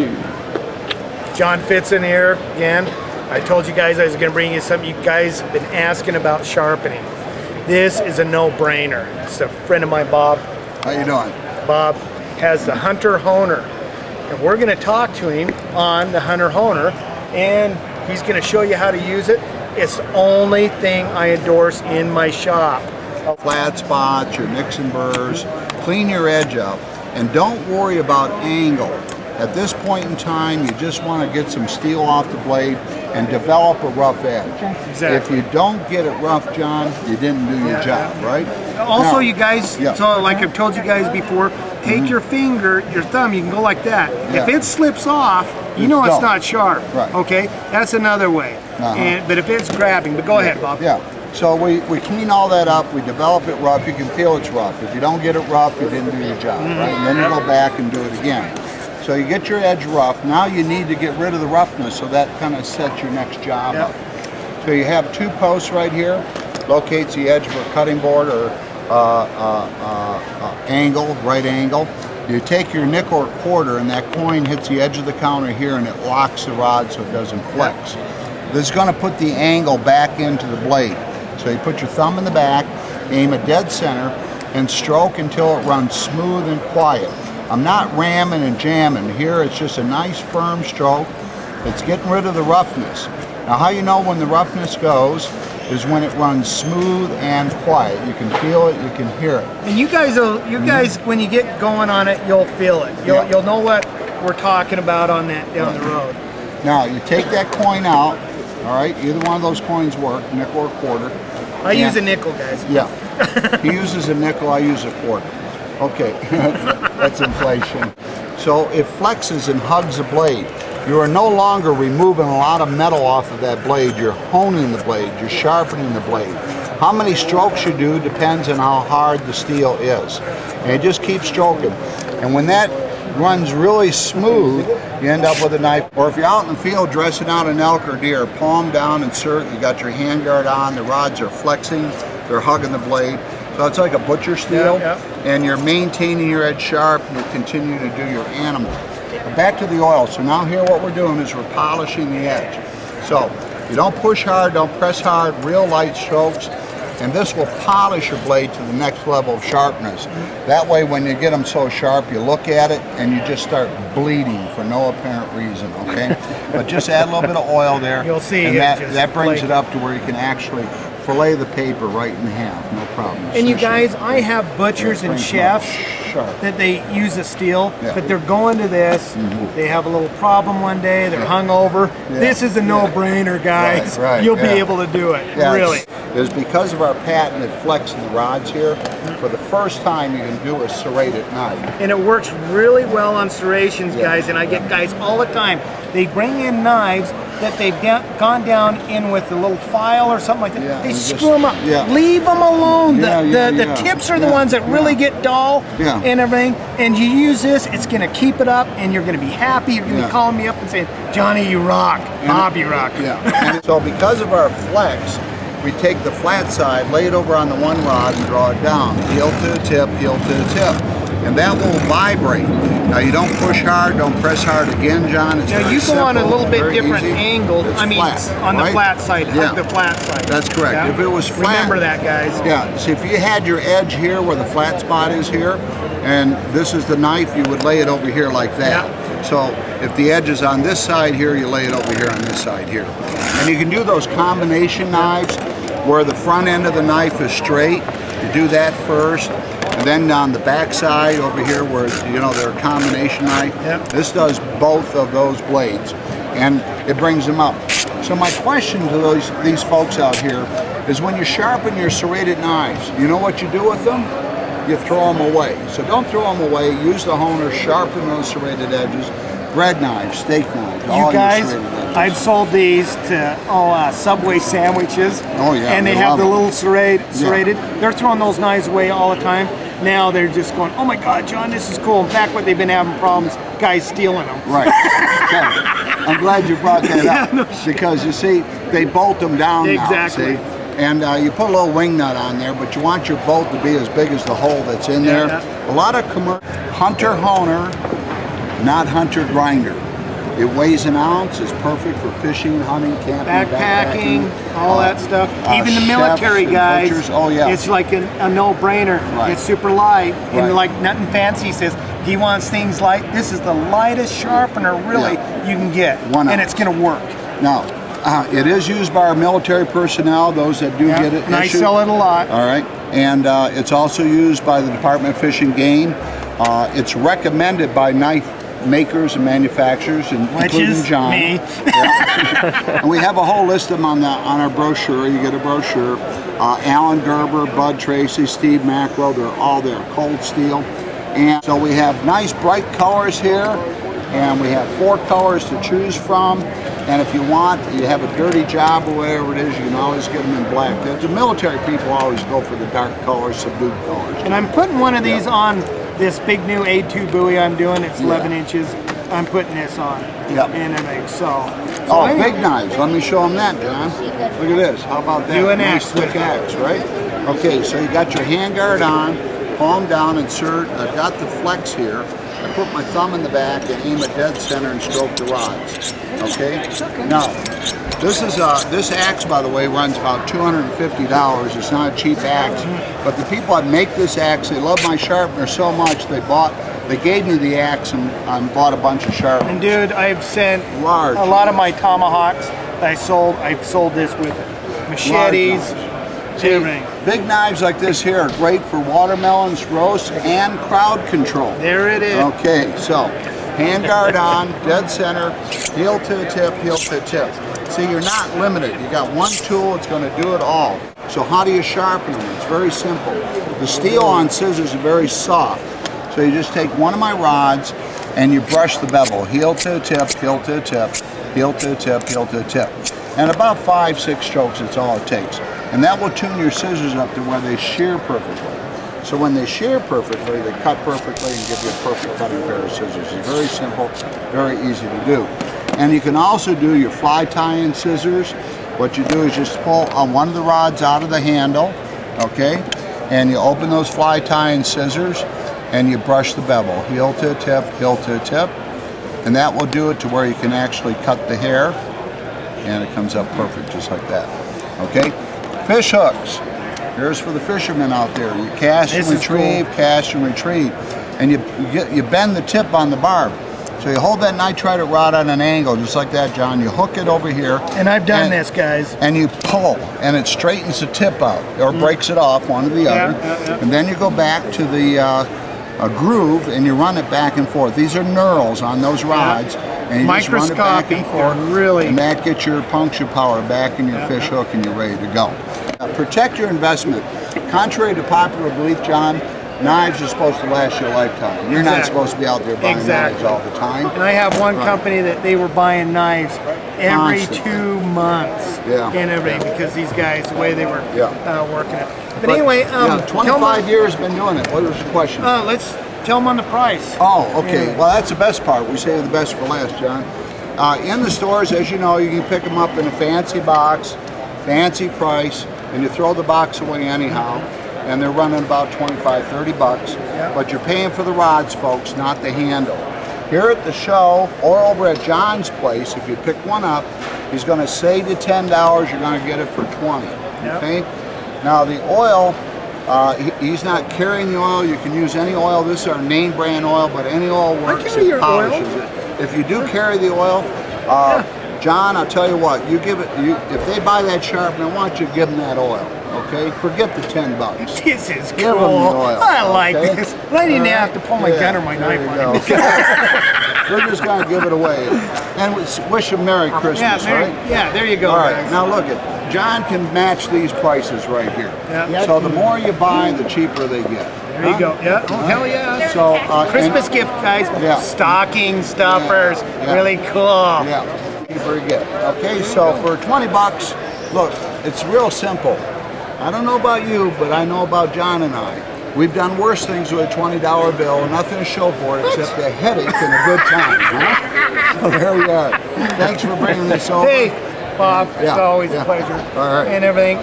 2. John Fitzen here again. I told you guys I was going to bring you something you guys have been asking about sharpening. This is a no-brainer. It's a friend of mine, Bob. How you doing? Bob has the Hunter Honer, and we're going to talk to him on the Hunter Honer, and he's going to show you how to use it. It's the only thing I endorse in my shop. Flat spots, your nicks and burrs, clean your edge up, and don't worry about angle. At this point in time, you just want to get some steel off the blade and develop a rough edge. Exactly. If you don't get it rough, John, you didn't do your job, right? Also, now, you guys, so like I've told you guys before, take your finger, your thumb, you can go like that. If it slips off, you know it's not sharp. Right. Okay? That's another way. But if it's grabbing, but go ahead, Bob. Yeah. So we clean all that up, we develop it rough, you can feel it's rough. If you don't get it rough, you didn't do your job, right? And then you go back and do it again. So you get your edge rough, now you need to get rid of the roughness, so that kind of sets your next job up. So you have 2 posts right here, locates the edge of a cutting board or angle, right angle. You take your nickel or quarter and that coin hits the edge of the counter here and it locks the rod so it doesn't flex. This is going to put the angle back into the blade. So you put your thumb in the back, aim at dead center, and stroke until it runs smooth and quiet. I'm not ramming and jamming. Here it's just a nice firm stroke. It's getting rid of the roughness. Now how you know when the roughness goes is when it runs smooth and quiet. You can feel it, you can hear it. And you guys, when you get going on it, you'll feel it. You'll know what we're talking about on that down the road. Now you take that coin out, all right? Either one of those coins work, nickel or quarter. I use a nickel, guys. Yeah, he uses a nickel, I use a quarter. Okay, that's inflation. So it flexes and hugs the blade. You are no longer removing a lot of metal off of that blade. You're honing the blade, you're sharpening the blade. How many strokes you do depends on how hard the steel is. And you just keep stroking. And when that runs really smooth, you end up with a knife. Or if you're out in the field dressing out an elk or deer, palm down, insert, you got your handguard on, the rods are flexing, they're hugging the blade. So it's like a butcher steel, and you're maintaining your edge sharp, and you continue to do your animal. But back to the oil. So now here what we're doing is we're polishing the edge. So you don't push hard, don't press hard, real light strokes, and this will polish your blade to the next level of sharpness. That way when you get them so sharp, you look at it and you just start bleeding for no apparent reason, okay? But just add a little bit of oil there. You'll see. And that brings it up to where you can actually fillet the paper right in half, no problem. And you guys, I have butchers and chefs that they use the steel, but they're going to this, they have a little problem one day, they're hungover. This is a no-brainer, guys. You'll be able to do it, really. It's because of our patented flexing rods here, for the first time you can do a serrated knife. And it works really well on serrations, guys, and I get guys all the time, they bring in knives that they've gone down in with a little file or something like that. They screw them up. Leave them alone. The tips are the ones that really get dull and everything. And you use this, it's going to keep it up, and you're going to be happy. You're going to be calling me up and saying, Johnny, you rock. Bob, you rock. And so because of our flex, we take the flat side, lay it over on the one rod, and draw it down. Heel to the tip, heel to the tip. And that will vibrate. Now you don't push hard, don't press hard again, John. It's now you go simple, on a little bit different easy. angle. It's I mean, flat, on the flat side, the flat side. That's correct. If it was flat, remember that, guys. Yeah. So if you had your edge here, where the flat spot is here, and this is the knife, you would lay it over here like that. So if the edge is on this side here, you lay it over here on this side here. And you can do those combination knives where the front end of the knife is straight. You do that first. And then on the back side over here where, they're a combination knife, this does both of those blades and it brings them up. So my question to these folks out here is when you sharpen your serrated knives, you know what you do with them? You throw them away. So don't throw them away. Use the honer, sharpen those serrated edges. Bread knives, steak knives, you guys, I've sold these to Subway sandwiches. And they have the little serrated. They're throwing those knives away all the time. Now they're just going, oh my God, John, this is cool. In fact, what they've been having problems, guys stealing them. Right. I'm glad you brought that up because you see, they bolt them down now, see? And you put a little wing nut on there, but you want your bolt to be as big as the hole that's in there. A lot of Hunter Honer, not Hunter Grinder. It weighs an ounce. It's perfect for fishing, hunting, camping, backpacking, all that stuff. Even the military guys. Butchers. Oh yeah. It's like a no-brainer. Right. It's super light, and Right. like nothing fancy says. He wants things light. This is the lightest sharpener really you can get, and it's going to work. Now, it is used by our military personnel, those that do get it. And I sell it a lot. All right, and it's also used by the Department of Fish and Game. It's recommended by knife makers and manufacturers, including John. Me. And we have a whole list of them on our brochure. You get a brochure. Alan Gerber, Bud Tracy, Steve Macro, they're all there. Cold Steel. And so we have nice bright colors here, and we have 4 colors to choose from. And if you want, you have a dirty job or whatever it is, you can always get them in black. The military people always go for the dark colors, subdued colors. And I'm putting one of these on this big new A2 buoy I'm doing. It's 11 inches. I'm putting this on. And everything. So anyway. Big knives. Let me show them that, John. Look at this. How about that? Do an nice axe thick axe, right? Okay, so you got your handguard on, palm down, insert. I've got the flex here. I put my thumb in the back and aim at dead center and stroke the rods. Okay? Now, this axe, by the way, runs about $250. It's not a cheap axe, but the people that make this axe, they love my sharpener so much they gave me the axe and bought a bunch of sharpeners. And dude, I've sent a lot of my tomahawks. I've sold this with it. Machetes. Everything. Big knives like this here are great for watermelons, roasts, and crowd control. There it is. Okay, so handguard on, dead center, heel to tip, heel to tip. See, you're not limited. You got one tool, it's going to do it all. So how do you sharpen them? It's very simple. The steel on scissors is very soft. So you just take one of my rods and you brush the bevel, heel to tip, heel to tip, heel to tip, heel to tip. And about 5-6 strokes, that's all it takes. And that will tune your scissors up to where they shear perfectly. So when they shear perfectly, they cut perfectly and give you a perfect cutting pair of scissors. It's very simple, very easy to do. And you can also do your fly tie-in scissors. What you do is just pull on one of the rods out of the handle, okay? And you open those fly tie-in scissors and you brush the bevel, heel to tip, and that will do it to where you can actually cut the hair, and it comes up perfect just like that, okay? Fish hooks. Here's for the fishermen out there. You cast and retrieve, cast and retrieve, and you bend the tip on the barb. So you hold that nitrite rod on an angle, just like that, John. You hook it over here. And I've done this, guys. And you pull, and it straightens the tip out, or breaks it off, one or the other. And then you go back to the groove, and you run it back and forth. These are knurls on those rods. And you just run it back and forth, and that gets your puncture power back in your fish hook, and you're ready to go. Protect your investment. Contrary to popular belief, John, knives are supposed to last your lifetime. You're not supposed to be out there buying knives all the time. And I have one company that they were buying knives every 2 months and everything because these guys, the way they were working it. But anyway, 25 years been doing it. What was the question? Let's tell them on the price. Oh, okay. Well, that's the best part. We save the best for last, John. In the stores, as you know, you can pick them up in a fancy box, fancy price, and you throw the box away anyhow. And they're running about 25, 30 bucks. But you're paying for the rods, folks, not the handle. Here at the show or over at John's place, if you pick one up, he's going to save you $10. You're going to get it for 20. Okay. Now the oil, he's not carrying the oil. You can use any oil. This is our name brand oil, but any oil works. It polishes it. If you do carry the oil, John, I'll tell you what. You give it. If they buy that sharpener, I want you to give them that oil. Okay, forget the $10. This is cool. Give them the oil. I like this. I didn't have to pull my gun or my knife on it. We're just going to give it away. And wish them Merry Christmas, right? Yeah, there you go. All right, now look at John can match these prices right here. So the more you buy, the cheaper they get. There you go. Yeah. Oh, hell yeah. So Christmas gift, guys. Stocking stuffers. Really cool. Cheaper you get. Okay, so for 20 bucks, look, it's real simple. I don't know about you, but I know about John and I. We've done worse things with a $20 bill, nothing to show for it except a headache and a good time. Huh? So there we are. Thanks for bringing this over. Hey, Bob, it's always a pleasure. All right. And everything.